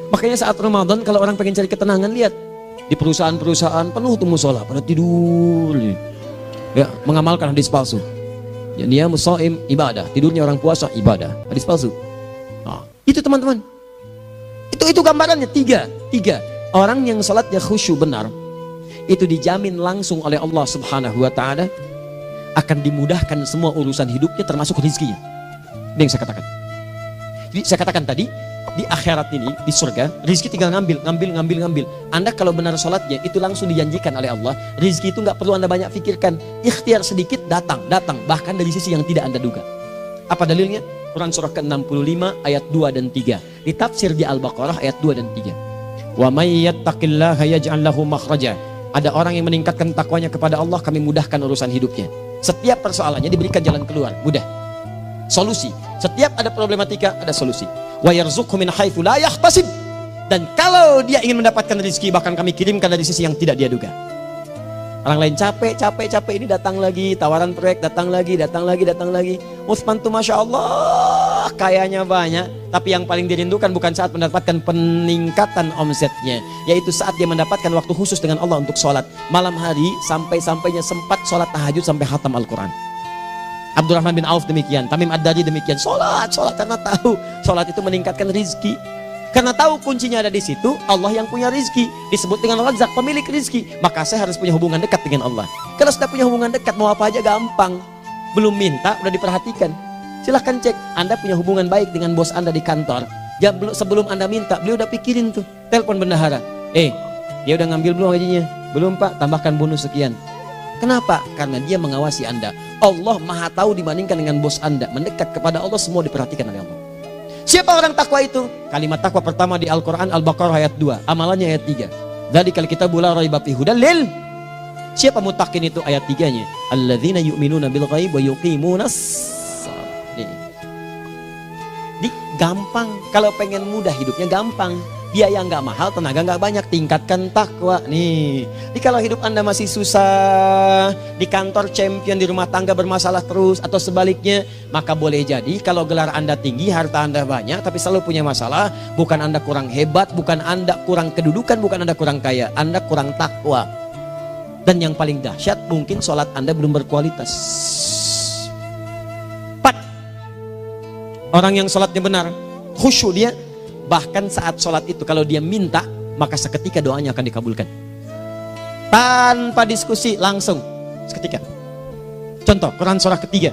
Makanya saat Ramadan kalau orang pengen cari ketenangan, lihat di perusahaan-perusahaan penuh tuh musola, pada tidur ya, mengamalkan hadis palsu. Ya, dia musoim ibadah, tidurnya orang puasa ibadah, hadis palsu. Nah, itu teman-teman, itu gambarannya. Tiga orang yang salatnya khusyuk benar, itu dijamin langsung oleh Allah Subhanahu wa Ta'ala akan dimudahkan semua urusan hidupnya, termasuk rezekinya. Ini yang saya katakan. Jadi saya katakan tadi, di akhirat ini, di surga, rezeki tinggal ngambil. Anda kalau benar sholatnya, itu langsung dijanjikan oleh Allah. Rezeki itu nggak perlu Anda banyak pikirkan. Ikhtiar sedikit, datang. Bahkan dari sisi yang tidak Anda duga. Apa dalilnya? Quran surah ke-65 ayat 2 dan 3. Di tafsir di Al-Baqarah ayat 2 dan 3. Wa may yattaqillaha yaj'al lahu makhraja. Ada orang yang meningkatkan takwanya kepada Allah, kami mudahkan urusan hidupnya. Setiap persoalannya diberikan jalan keluar, mudah. Solusi. Setiap ada problematika, ada solusi. Wa yarzuqhu min haitsu la yahtasib. Dan kalau dia ingin mendapatkan rezeki, bahkan kami kirimkan dari sisi yang tidak dia duga. Orang lain capek ini, datang lagi tawaran proyek, datang lagi. Utsman tuh masya Allah kayanya banyak, tapi yang paling dirindukan bukan saat mendapatkan peningkatan omsetnya, yaitu saat dia mendapatkan waktu khusus dengan Allah untuk sholat malam hari, sampai-sampainya sempat sholat tahajud sampai khatam Al-Quran. Abdurrahman bin Auf demikian, Tamim Ad-Dari demikian, sholat karena tahu sholat itu meningkatkan rizki. Karena tahu kuncinya ada di situ, Allah yang punya rizki, disebut dengan Razzaq, pemilik rizki. Maka saya harus punya hubungan dekat dengan Allah. Kalau sudah punya hubungan dekat, mau apa aja gampang. Belum minta, udah diperhatikan. Silahkan cek, Anda punya hubungan baik dengan bos Anda di kantor. Ya, sebelum Anda minta, beliau udah pikirin tuh, telepon bendahara. Dia udah ngambil belum gajinya? Belum Pak, tambahkan bonus sekian. Kenapa? Karena dia mengawasi Anda. Allah maha tahu dibandingkan dengan bos Anda. Mendekat kepada Allah, semua diperhatikan oleh Allah. Siapa orang takwa itu? Kalimat takwa pertama di Al-Quran Al-Baqarah ayat 2, amalannya ayat 3. Dzalikal kitabu la raiba fihi hudal lil. Siapa mutakin itu? Ayat 3-nya. Alladzina yu'minuna bil ghaib wa yuqimunas shalah. Gampang. Kalau pengen mudah hidupnya gampang. Biaya nggak mahal, tenaga nggak banyak, tingkatkan takwa nih. Jadi kalau hidup Anda masih susah, di kantor champion, di rumah tangga bermasalah terus, atau sebaliknya, maka boleh jadi kalau gelar Anda tinggi, harta Anda banyak, tapi selalu punya masalah. Bukan Anda kurang hebat, bukan Anda kurang kedudukan, bukan Anda kurang kaya, Anda kurang takwa. Dan yang paling dahsyat, mungkin sholat Anda belum berkualitas. 4. Orang yang sholatnya benar, khusyuk dia. Bahkan saat sholat itu kalau dia minta, maka seketika doanya akan dikabulkan. Tanpa diskusi, langsung seketika. Contoh, Quran surah ketiga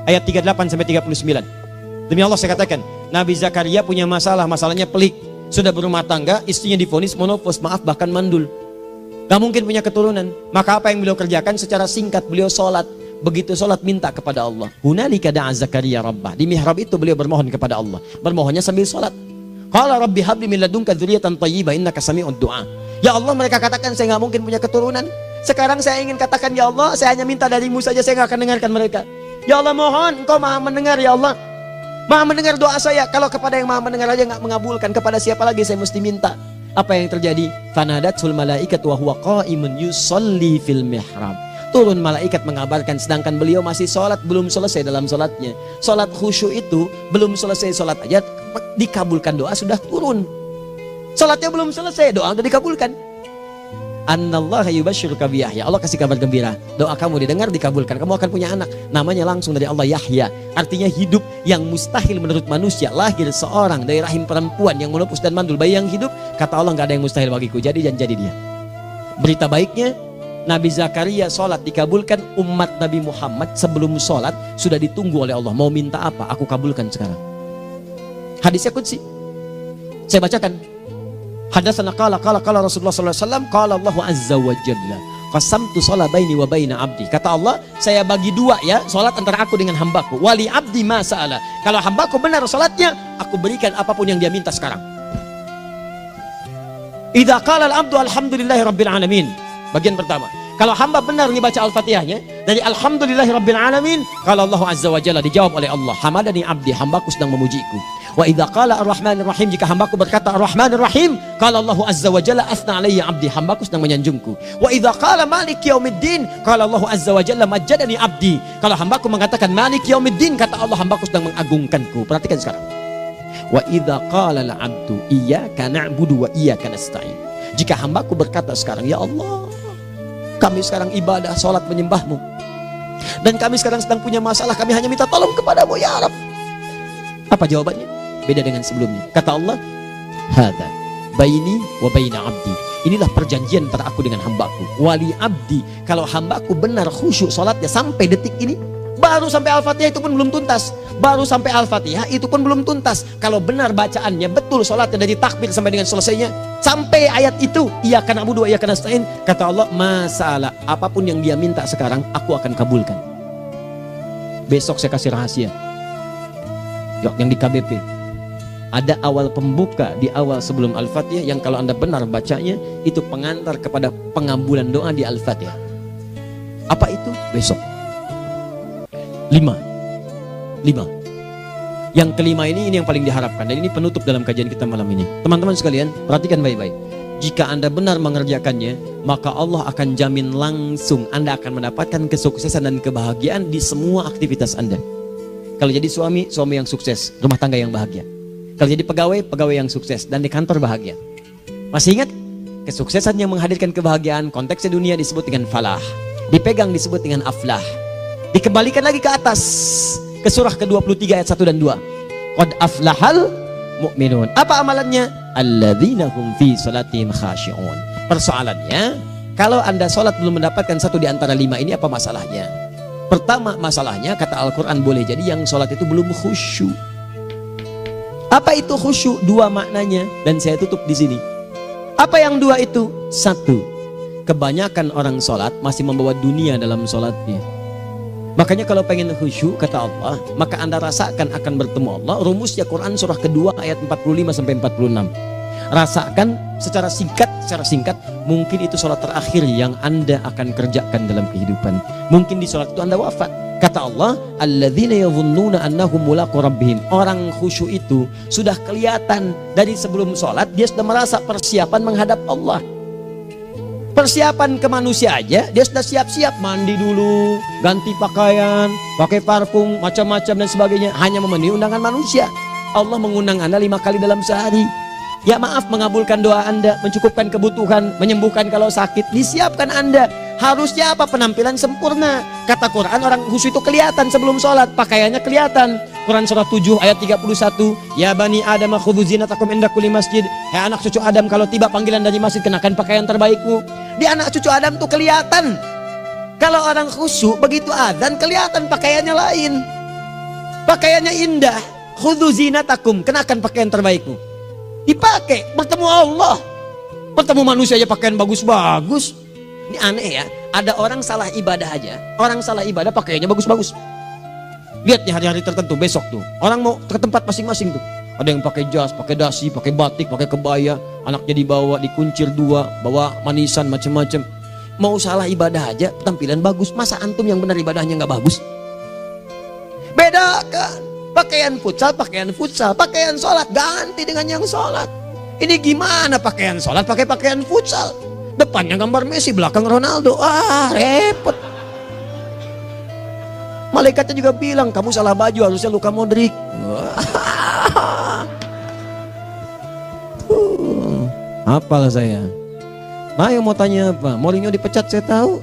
ayat 38 sampai 39. Demi Allah saya katakan, Nabi Zakaria punya masalah, masalahnya pelik. Sudah berumah tangga, istrinya divonis monofos, maaf bahkan mandul. Gak mungkin punya keturunan. Maka apa yang beliau kerjakan? Secara singkat beliau sholat. Begitu sholat minta kepada Allah. Hunalika da'a Zakaria rabbah. Di mihrab itu beliau bermohon kepada Allah. Bermohonnya sambil sholat. Qala rabbi habli min ladunka dzurriyyatan thayyibah innaka sami'ud du'a. Ya Allah, mereka katakan saya nggak mungkin punya keturunan. Sekarang saya ingin katakan, ya Allah, saya hanya minta darimu saja, saya nggak akan dengarkan mereka. Ya Allah, mohon engkau maha mendengar, ya Allah. Maha mendengar doa saya. Kalau kepada yang maha mendengar aja nggak mengabulkan, kepada siapa lagi saya mesti minta? Apa yang terjadi? Fanadatul malaikatu wa huwa qa'imun yusalli fil mihrab. Turun malaikat mengabarkan, sedangkan beliau masih sholat, belum selesai dalam sholatnya. Sholat khusyuk itu belum selesai sholat aja dikabulkan, doa sudah turun. Sholatnya belum selesai, doa sudah dikabulkan. Annallaha yubashshiruka bi Yahya. Allah kasih kabar gembira, doa kamu didengar, dikabulkan, kamu akan punya anak, namanya langsung dari Allah Yahya. Artinya hidup yang mustahil menurut manusia, lahir seorang dari rahim perempuan yang menopus dan mandul, bayi yang hidup, kata Allah nggak ada yang mustahil bagiku, jadi dan jadi dia. Berita baiknya, Nabi Zakaria sholat dikabulkan. Umat Nabi Muhammad sebelum sholat sudah ditunggu oleh Allah, mau minta apa, aku kabulkan sekarang. Hadisnya qudsi, saya bacakan. Hadatsana qala Rasulullah sallallahu alaihi wasallam, qala Allahu azza wa jalla, qasamtu shalah baini wa baina abdi. Kata Allah, saya bagi dua ya salat antara aku dengan hambaku. Wali abdi ma sa'ala. Kalau hambaku benar salatnya, aku berikan apapun yang dia minta sekarang. Idza qala al-abdu alhamdulillahi rabbil alamin. Bagian pertama, kalau hamba benar nih baca Al-Fatihahnya dari alhamdulillahi rabbil alamin, kalau Allah azza wa jalla dijawab oleh Allah, hamadani abdi, hambaku sedang memujiku. Wa idza qala ar-rahmanir rahim, jika hambaku berkata ar-rahmanir rahim, qala Allah azza wa jalla athna alayya abdi, hambaku sedang menyanjungku. Wa idza qala maliki yaumiddin, qala Allah azza wa jalla majjadani abdi, kalau hambaku mengatakan maliki yaumiddin, kata Allah hambaku sedang mengagungkanku. Perhatikan sekarang. Wa idza qala al-'abdu iyyaka na'budu wa iyyaka nasta'in. Jika hambaku berkata sekarang, ya Allah, kami sekarang ibadah, salat menyembahmu, dan kami sekarang sedang punya masalah, kami hanya minta tolong kepadamu ya Rabb. Apa jawabannya? Beda dengan sebelumnya. Kata Allah, hadza baini wa baina abdi. Inilah perjanjian antara aku dengan hambaku. Wali abdi, kalau hambaku benar khusyuk salatnya sampai detik ini, baru sampai Al-Fatihah itu pun belum tuntas. Baru sampai Al-Fatihah itu pun belum tuntas. Kalau benar bacaannya betul salatnya dari takbir sampai dengan selesainya, sampai ayat itu, iyyaka na'budu wa iyyaka nasta'in, kata Allah, masalah apapun yang dia minta sekarang aku akan kabulkan. Besok saya kasih rahasia. Yang di KBP ada awal pembuka di awal sebelum Al-Fatihah yang kalau Anda benar bacanya itu pengantar kepada pengabulan doa di Al-Fatihah. Apa itu? Besok. 5. Yang kelima ini yang paling diharapkan, dan ini penutup dalam kajian kita malam ini. Teman-teman sekalian, perhatikan baik-baik. Jika Anda benar mengerjakannya, maka Allah akan jamin langsung Anda akan mendapatkan kesuksesan dan kebahagiaan di semua aktivitas Anda. Kalau jadi suami, suami yang sukses, rumah tangga yang bahagia. Kalau jadi pegawai, pegawai yang sukses, dan di kantor bahagia. Masih ingat? Kesuksesan yang menghadirkan kebahagiaan, konteksnya dunia disebut dengan falah. Dipegang disebut dengan aflah. Dikembalikan lagi ke atas, ke surah ke-23 ayat 1 dan 2. Qad aflahal mu'minun. Apa amalannya? Alladzina hum fi salatihim khashi'un. Persoalannya, kalau Anda salat belum mendapatkan satu di antara 5 ini, apa masalahnya? Pertama masalahnya, kata Al-Quran, boleh jadi yang salat itu belum khusyuk. Apa itu khusyuk? 2 maknanya, dan saya tutup di sini. Apa yang 2 itu? 1, kebanyakan orang salat masih membawa dunia dalam salatnya. Makanya kalau pengen khusyuk, kata Allah, maka Anda rasakan akan bertemu Allah. Rumusnya Quran surah kedua ayat 45 sampai 46. Rasakan secara singkat, mungkin itu sholat terakhir yang Anda akan kerjakan dalam kehidupan. Mungkin di sholat itu Anda wafat. Kata Allah, alladzina yadhunnuna annahum mulaqu rabbihim. Orang khusyuk itu sudah kelihatan dari sebelum sholat, dia sudah merasa persiapan menghadap Allah. Persiapan ke manusia aja, dia sudah siap-siap, mandi dulu, ganti pakaian, pakai parfum, macam-macam dan sebagainya, hanya memenuhi undangan manusia. Allah mengundang Anda 5 kali dalam sehari. Ya maaf, mengabulkan doa Anda, mencukupkan kebutuhan, menyembuhkan kalau sakit, disiapkan Anda. Harusnya apa? Penampilan sempurna. Kata Quran, orang khusyuk itu kelihatan sebelum sholat, pakaiannya kelihatan. Quran surah 7 ayat 31, ya bani Adam khudhu zinatakum inda kulli masjid. Hai anak cucu Adam, kalau tiba panggilan dari masjid, kenakan pakaian terbaikmu. Di anak cucu Adam tuh kelihatan. Kalau orang khusyuk, begitu adzan kelihatan pakaiannya lain. Pakaiannya indah. Khudhu zinatakum, kenakan pakaian terbaikmu. Dipakai, bertemu Allah. Bertemu manusia aja pakaian bagus-bagus. Ini aneh ya, ada orang salah ibadah aja. Orang salah ibadah pakaiannya bagus-bagus. Lihat nih hari-hari tertentu, besok tuh orang mau ke tempat masing-masing tuh. Ada yang pakai jas, pakai dasi, pakai batik, pakai kebaya. Anaknya dibawa, dikuncir 2, bawa manisan macam-macam. Mau salah ibadah aja, tampilan bagus. Masa antum yang benar ibadahnya nggak bagus? Bedakan. Pakaian futsal, pakaian sholat ganti dengan yang sholat. Ini gimana pakaian sholat pakai pakaian futsal? Depannya gambar Messi, belakang Ronaldo. Repot. Malaikatnya juga bilang, kamu salah baju, harusnya Luka Modric. Apalah saya. Nah, yang mau tanya apa? Mourinho dipecat, saya tahu.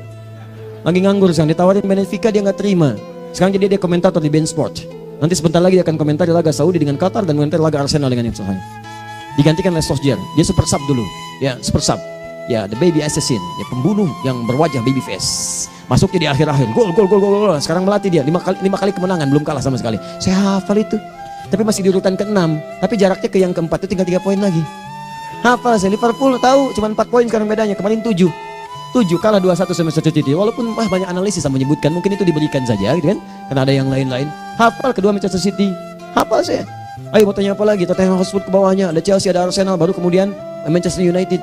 Lagi nganggur sekarang, ditawarin Benfica dia nggak terima. Sekarang jadi dia komentator di BeIN Sport. Nanti sebentar lagi dia akan komentar di laga Saudi dengan Qatar dan komentar laga Arsenal dengan yang Sahih. Digantikan oleh Solskjaer. Dia super sub dulu. Ya, super sub. Ya, the baby assassin, ya pembunuh yang berwajah baby face. Masuknya di akhir-akhir, gol. Sekarang melatih dia 5 kali kemenangan, belum kalah sama sekali. Saya hafal itu. Tapi masih di urutan ke-6, tapi jaraknya ke yang ke-4 itu tinggal 3 poin lagi. Hafal saya. Liverpool tahu cuma 4 poin sekarang bedanya, kemarin 7 kalah 2-1 sama Manchester City. Walaupun banyak analisis yang menyebutkan mungkin itu diberikan saja gitu kan, karena ada yang lain-lain. Hafal kedua Manchester City, hafal saya. Ayo mau tanya apa lagi? Tottenham Hotspur ke bawahnya, ada Chelsea, ada Arsenal, baru kemudian Manchester United.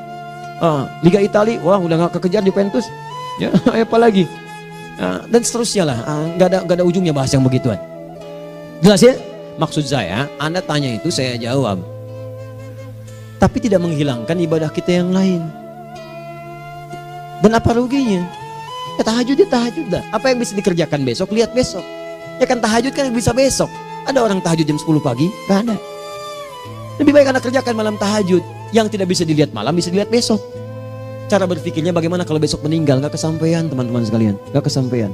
Liga Italia, wah udah gak kekejar Juventus. Ya, apa lagi? Dan seterusnya lah. Gak ada ujungnya bahas yang begituan. Jelas ya? Maksud saya, Anda tanya itu saya jawab. Tapi tidak menghilangkan ibadah kita yang lain. Dan apa ruginya? Ya tahajud dah. Apa yang bisa dikerjakan besok, lihat besok. Ya kan tahajud kan bisa besok. Ada orang tahajud jam 10 pagi? Gak ada. Lebih baik Anda kerjakan malam tahajud. Yang tidak bisa dilihat malam bisa dilihat besok. Cara berpikirnya bagaimana kalau besok meninggal, nggak kesampaian teman-teman sekalian, nggak kesampaian.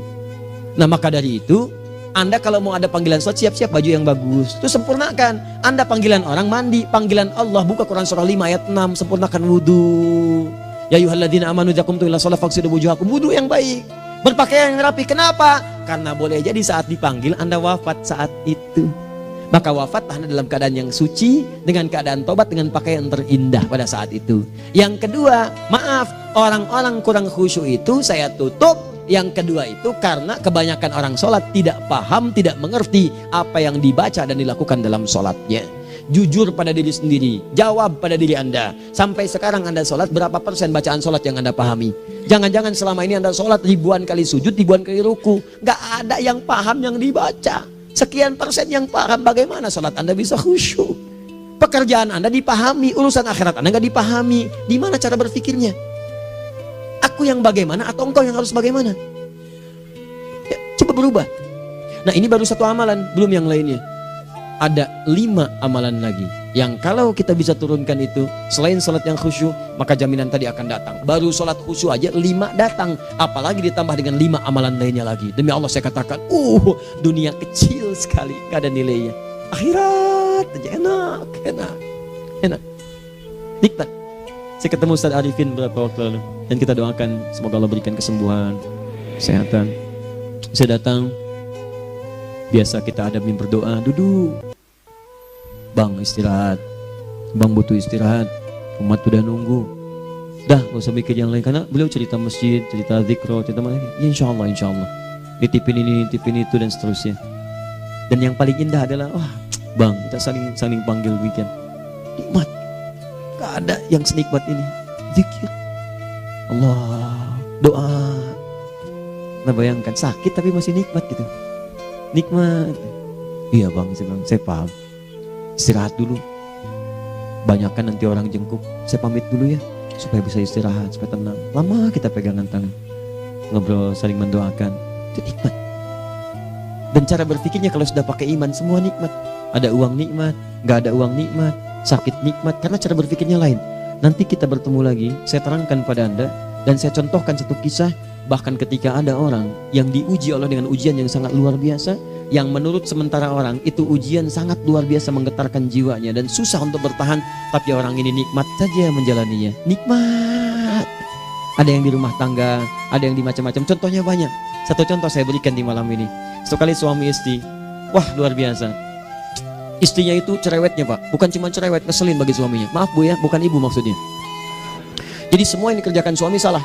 Nah maka dari itu, Anda kalau mau ada panggilan sholat, siap-siap baju yang bagus. Itu sempurnakan. Anda panggilan orang mandi, panggilan Allah, buka Quran surah 5 ayat 6, sempurnakan wudu. Ya ayyuhalladzina amanu idza qumtum ila sholati faghsilu wujuhakum, wudu yang baik. Berpakaian yang rapi. Kenapa? Karena boleh jadi saat dipanggil Anda wafat saat itu. Maka wafat Anda dalam keadaan yang suci, dengan keadaan tobat, dengan pakaian terindah pada saat itu. Yang kedua, maaf, orang-orang kurang khusyuk itu saya tutup. Yang kedua itu karena kebanyakan orang sholat tidak paham, tidak mengerti apa yang dibaca dan dilakukan dalam sholatnya. Jujur pada diri sendiri, jawab pada diri Anda. Sampai sekarang Anda sholat, berapa persen bacaan sholat yang Anda pahami? Jangan-jangan selama ini Anda sholat ribuan kali sujud, ribuan kali ruku, gak ada yang paham yang dibaca. Sekian persen yang paham, bagaimana sholat Anda bisa khusyuk? Pekerjaan Anda dipahami, urusan akhirat Anda gak dipahami. Di mana cara berpikirnya? Aku yang bagaimana atau engkau yang harus bagaimana? Ya, coba berubah. Nah ini baru satu amalan, belum yang lainnya. Ada 5 amalan lagi yang kalau kita bisa turunkan itu, selain salat yang khusyuk, maka jaminan tadi akan datang. Baru salat khusyuk aja 5 datang, apalagi ditambah dengan 5 amalan lainnya lagi. Demi Allah saya katakan, dunia kecil sekali, gak ada nilainya. Akhirat aja enak, nikmat. Saya ketemu Ustaz Arifin beberapa waktu lalu dan kita doakan semoga Allah berikan kesembuhan, kesehatan. Saya datang, biasa kita ada berdoa, duduk. Bang istirahat, bang butuh istirahat, umat udah nunggu. Dah gak usah mikir yang lain, karena beliau cerita masjid, cerita zikro, cerita mana. Ya insya Allah, nitipin ini, nitipin itu dan seterusnya. Dan yang paling indah adalah, bang kita saling panggil weekend. Nikmat. Gak ada yang senikmat ini. Zikir Allah, doa. Nah bayangkan sakit tapi masih nikmat gitu. Nikmat. Iya bang, saya paham. Istirahat dulu. Banyakkan nanti orang jengkuk. Saya pamit dulu ya, supaya bisa istirahat, supaya tenang. Lama kita pegangan tangan, ngobrol, saling mendoakan. Itu nikmat. Dan cara berpikirnya kalau sudah pakai iman, semua nikmat. Ada uang nikmat, gak ada uang nikmat. Sakit nikmat, karena cara berpikirnya lain. Nanti kita bertemu lagi, saya terangkan pada Anda, dan saya contohkan satu kisah. Bahkan ketika ada orang yang diuji Allah dengan ujian yang sangat luar biasa, yang menurut sementara orang itu ujian sangat luar biasa menggetarkan jiwanya dan susah untuk bertahan, tapi orang ini nikmat saja menjalaninya. Nikmat. Ada yang di rumah tangga, ada yang di macam-macam. Contohnya banyak. Satu contoh saya berikan di malam ini. Sekali suami istri, wah luar biasa. Istrinya itu cerewetnya pak, bukan cuma cerewet, ngeselin bagi suaminya. Maaf bu ya, bukan ibu maksudnya. Jadi semua yang dikerjakan suami salah.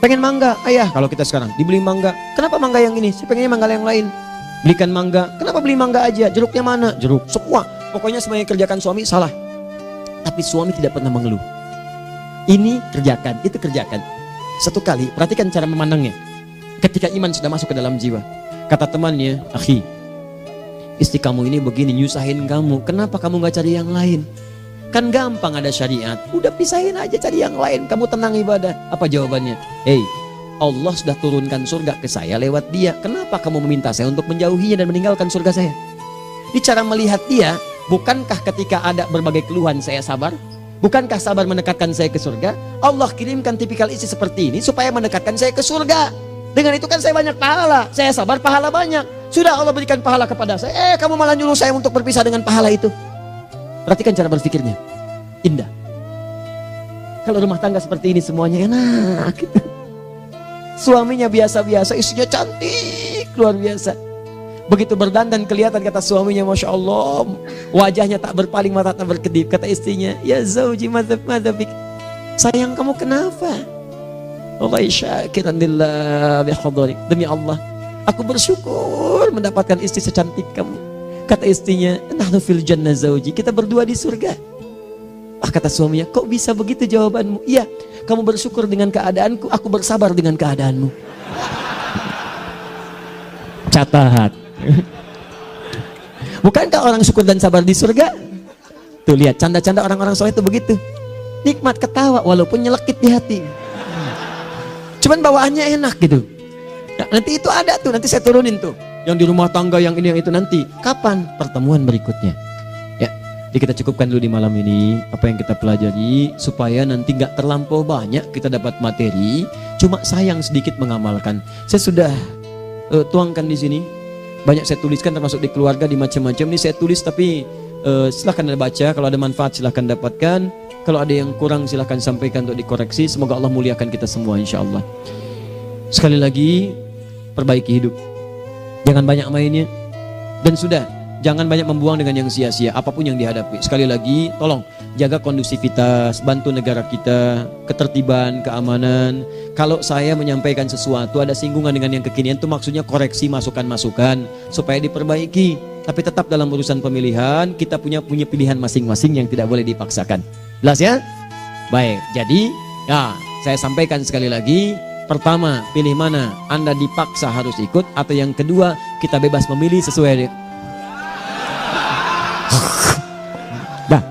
Pengen mangga, ayah kalau kita sekarang dibeli mangga. Kenapa mangga yang ini? Saya pengennya mangga yang lain. Belikan mangga, kenapa beli mangga aja? Jeruknya mana? Jeruk, semua. Pokoknya semua yang kerjakan suami salah. Tapi suami tidak pernah mengeluh. Ini kerjakan, itu kerjakan. Satu kali, perhatikan cara memandangnya. Ketika iman sudah masuk ke dalam jiwa. Kata temannya, akhi, istri kamu ini begini nyusahin kamu, kenapa kamu gak cari yang lain? Kan gampang ada syariat, udah pisahin aja cari yang lain, kamu tenang ibadah. Apa jawabannya? Allah sudah turunkan surga ke saya lewat dia, kenapa kamu meminta saya untuk menjauhinya dan meninggalkan surga saya? Ini cara melihat dia. Bukankah ketika ada berbagai keluhan saya sabar? Bukankah sabar mendekatkan saya ke surga? Allah kirimkan tipikal istri seperti ini supaya mendekatkan saya ke surga. Dengan itu kan saya banyak pahala, saya sabar pahala banyak. Sudah Allah berikan pahala kepada saya, kamu malah nyuruh saya untuk berpisah dengan pahala itu. Perhatikan cara berpikirnya, indah. Kalau rumah tangga seperti ini semuanya enak gitu. Suaminya biasa-biasa, istrinya cantik, luar biasa. Begitu berdandan kelihatan kata suaminya, Masya Allah, wajahnya tak berpaling, mata tak berkedip. Kata istrinya, ya zauji madzabik, sayang kamu kenapa? Wallahi syakiran lillah bihadari, demi Allah aku bersyukur mendapatkan istri secantik kamu. Kata istrinya, nahnu fil jannah zauji, kita berdua di surga. Kata suaminya, kok bisa begitu jawabanmu? Iya, kamu bersyukur dengan keadaanku, aku bersabar dengan keadaanmu. Catat. Bukankah orang syukur dan sabar di surga? Tuh lihat, canda-canda orang-orang soleh itu begitu. Nikmat ketawa walaupun nyelekit di hati. Cuman bawaannya enak gitu. Nah, nanti itu ada tuh, nanti saya turunin tuh. Yang di rumah tangga, yang ini, yang itu nanti. Kapan? Pertemuan berikutnya. Ya, Jadi kita cukupkan dulu di malam ini apa yang kita pelajari supaya nanti nggak terlampau banyak kita dapat materi, cuma sayang sedikit mengamalkan. Saya sudah tuangkan di sini, banyak saya tuliskan termasuk di keluarga, di macam-macam. Ini saya tulis tapi silahkan Anda baca, kalau ada manfaat silahkan dapatkan, kalau ada yang kurang silahkan sampaikan untuk dikoreksi. Semoga Allah muliakan kita semua insya Allah. Sekali lagi, perbaiki hidup, jangan banyak mainnya, dan sudah jangan banyak membuang dengan yang sia-sia apapun yang dihadapi. Sekali lagi, tolong jaga kondusivitas, bantu negara kita, ketertiban, keamanan. Kalau saya menyampaikan sesuatu ada singgungan dengan yang kekinian, itu maksudnya koreksi masukan-masukan supaya diperbaiki. Tapi tetap dalam urusan pemilihan kita punya pilihan masing-masing yang tidak boleh dipaksakan. Jelas ya? Baik, jadi ya saya sampaikan sekali lagi. Pertama, pilih mana? Anda dipaksa harus ikut, atau yang kedua kita bebas memilih sesuai dah.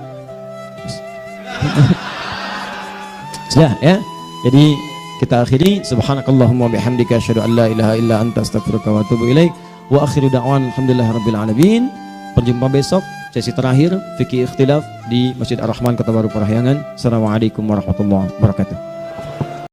Sudah ya. Jadi kita akhiri, subhanakallahumma bihamdika asyhadu an la ilaha illa anta astaghfiruka wa atubu ilaik. Wa akhiru da'wan alhamdulillahirabbil alamin. Berjumpa besok sesi terakhir fikih ikhtilaf di Masjid Ar-Rahman Kota Baru Parahyangan. Assalamualaikum warahmatullahi wabarakatuh.